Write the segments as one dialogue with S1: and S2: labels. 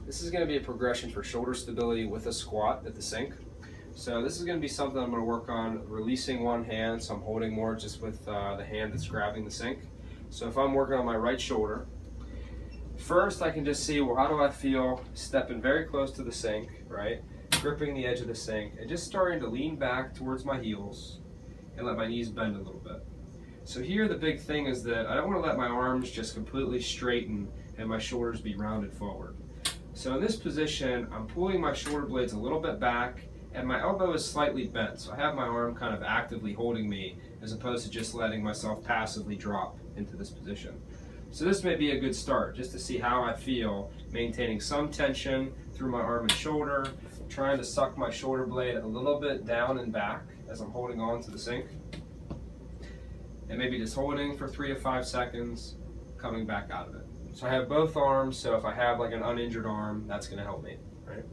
S1: This is going to be a progression for shoulder stability with a squat at the sink. So this is going to be something I'm going to work on releasing one hand, so I'm holding more just with the hand that's grabbing the sink. So if I'm working on my right shoulder, first I can just see, well, how do I feel stepping very close to the sink, right? Gripping the edge of the sink and just starting to lean back towards my heels and let my knees bend a little bit. So here the big thing is that I don't want to let my arms just completely straighten and my shoulders be rounded forward. So in this position, I'm pulling my shoulder blades a little bit back and my elbow is slightly bent. So I have my arm kind of actively holding me as opposed to just letting myself passively drop into this position. So this may be a good start just to see how I feel maintaining some tension through my arm and shoulder, trying to suck my shoulder blade a little bit down and back as I'm holding on to the sink. And maybe just holding for 3 to 5 seconds, coming back out of it. So I have both arms, so if I have like an uninjured arm, that's going to help me, right?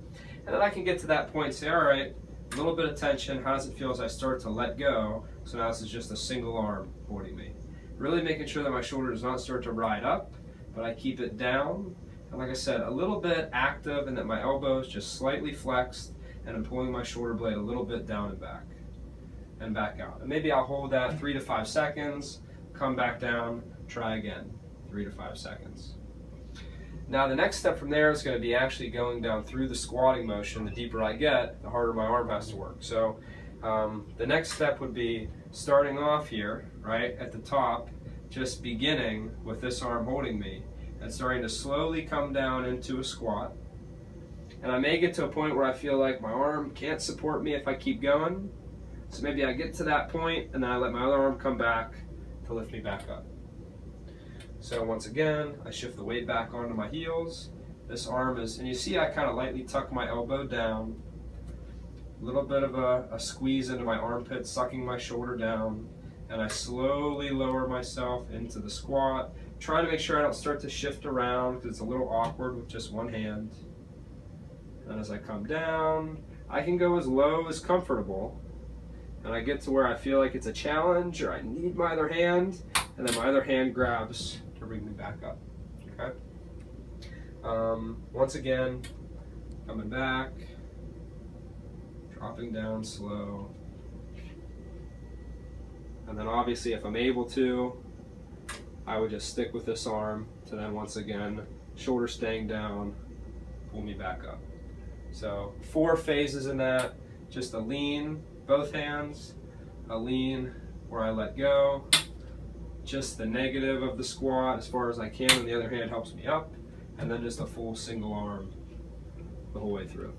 S1: And then I can get to that point and say, all right, a little bit of tension, how does it feel as I start to let go? So now this is just a single arm holding me. Really making sure that my shoulder does not start to ride up, but I keep it down. And like I said, a little bit active and that my elbow is just slightly flexed and I'm pulling my shoulder blade a little bit down and back out. And maybe I'll hold that 3 to 5 seconds, come back down, try again, 3 to 5 seconds. Now the next step from there is going to be actually going down through the squatting motion. The deeper I get, the harder my arm has to work. So the next step would be starting off here, right, at the top, just beginning with this arm holding me and starting to slowly come down into a squat. And I may get to a point where I feel like my arm can't support me if I keep going. So maybe I get to that point and then I let my other arm come back to lift me back up. So once again, I shift the weight back onto my heels. This arm is, and you see I kind of lightly tuck my elbow down. A little bit of a squeeze into my armpit, sucking my shoulder down. And I slowly lower myself into the squat, trying to make sure I don't start to shift around because it's a little awkward with just one hand. And as I come down, I can go as low as comfortable. And I get to where I feel like it's a challenge or I need my other hand, and then my other hand grabs to bring me back up, okay? Once again, coming back, dropping down slow. And then obviously if I'm able to, I would just stick with this arm to then once again, shoulder staying down, pull me back up. So 4 phases in that, just a lean, both hands, a lean where I let go, just the negative of the squat as far as I can, and the other hand helps me up, and then just a full single arm the whole way through.